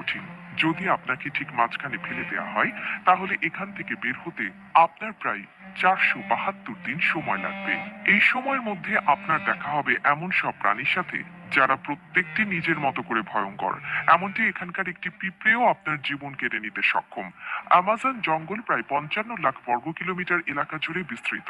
কঠিন। যদি আপনাকে ঠিক মাঝখানে ফেলে দেওয়া হয়, তাহলে এখান থেকে বের হতে আপনার প্রায় 472 দিন সময় লাগবে। এই সময়ের মধ্যে আপনার দেখা হবে এমন সব প্রাণীর সাথে যারা প্রত্যেকটি নিজের মতো করে ভয়ঙ্কর। এমনটি এখানকার একটি পিঁপড়েও আপনার জীবন কেড়ে নিতে সক্ষম। আমাজন জঙ্গল প্রায় 55 লাখ বর্গ কিলোমিটার এলাকা জুড়ে বিস্তৃত।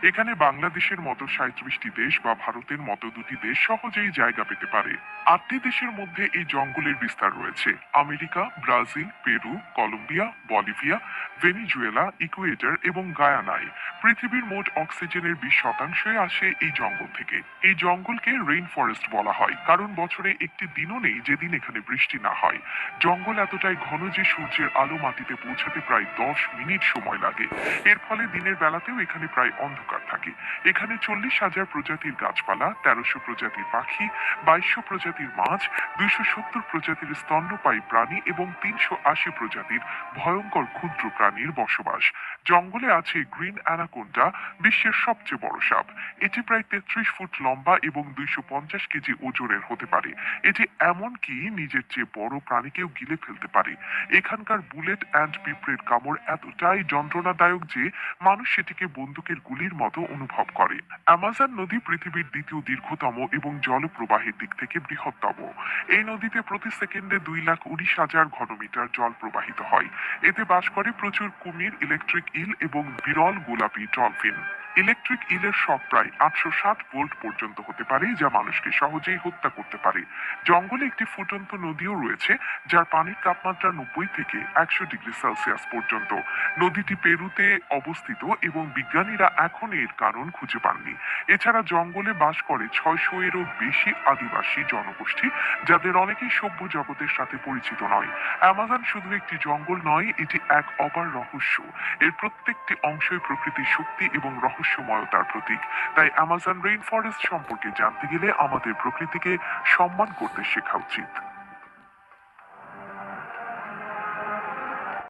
এখানে বাংলাদেশের মতো 37টি দেশ বা ভারতের মতো দুটি দেশ সহজেই জায়গা পেতে পারে। 8টি দেশের মধ্যে এই জঙ্গলের বিস্তার রয়েছে: America, Brazil, Peru, Colombia, Bolivia, Venezuela, Ecuador এবং গায়ানায়। পৃথিবীর মোট অক্সিজেনের 20% আসে এই জঙ্গল থেকে। এই জঙ্গলকে রেইন ফরেস্ট বলা হয়, কারণ বছরে একটি দিনও নেই যেদিন এখানে বৃষ্টি না হয়। জঙ্গল এতটাই ঘন যে সূর্যের আলো মাটিতে পৌঁছাতে প্রায় 10 মিনিট সময় লাগে। এর ফলে দিনের বেলাতেও এখানে প্রায় অন্ধকার থাকে। এখানে 40,000 প্রজাতির গাছপালা, 1300 প্রজাতির পাখি, 2200 প্রজাতির মাছ, 270 প্রজাতির স্তন্যপায়ী প্রাণী এবং 380 প্রজাতির ভয়ঙ্কর ক্ষুদ্র প্রাণীর বসবাস। জঙ্গলে আছে গ্রিন অ্যানাকোন্ডা, বিশ্বের সবচেয়ে বড় সাপ। এটি প্রায় 33 ফুট লম্বা এবং 250 কেজি ওজনের হতে পারে। এটি এমনকি নিজের চেয়ে বড় প্রাণীকেও গিলে ফেলতে পারে। এখানকার বুলেট অ্যান্ড পিঁপড়ের কামড় এতটাই যন্ত্রণাদায়ক যে মানুষ সেটিকে বন্দুকের গুলির মতো অনুভব করে। অ্যামাজন নদী পৃথিবীর দ্বিতীয় দীর্ঘতম এবং জলপ্রবাহের দিক থেকে বৃহত্তম। এই নদীতে প্রতি সেকেন্ডে 2,19,000 ঘনমিটার জল প্রবাহিত হয়। এতে বাস করে প্রচুর কুমির, ইলেকট্রিক ইল এবং বিরল গোলাপি ডলফিন। ইলেকট্রিক ইলের শক প্রায় 860 ভোল্ট পর্যন্ত হতে পারে, যা মানুষকে সহজেই হত্যা করতে পারে। জঙ্গলে একটি ফুটন্ত নদীও রয়েছে, যার পানির তাপমাত্রা 90 থেকে 100 ডিগ্রি সেলসিয়াস পর্যন্ত। নদীটি পেরুতে অবস্থিত এবং বিজ্ঞানীরা এখন এর কারণ খুঁজে পাননি। এছাড়া জঙ্গলে বাস করে 600-এরও বেশি আদিবাসী জনগোষ্ঠী, যাদের অনেকেই সভ্য জগতের সাথে পরিচিত নয়। অ্যামাজন শুধু একটি জঙ্গল নয়, এটি এক অপার রহস্য। এর প্রত্যেকটি অংশই প্রকৃতির শক্তি এবং রহস্যময়তার প্রতীক। তাই অ্যামাজন রেইন ফরেস্ট সম্পর্কে জানতে গেলে আমাদের প্রকৃতিকে সম্মান করতে শেখা উচিত।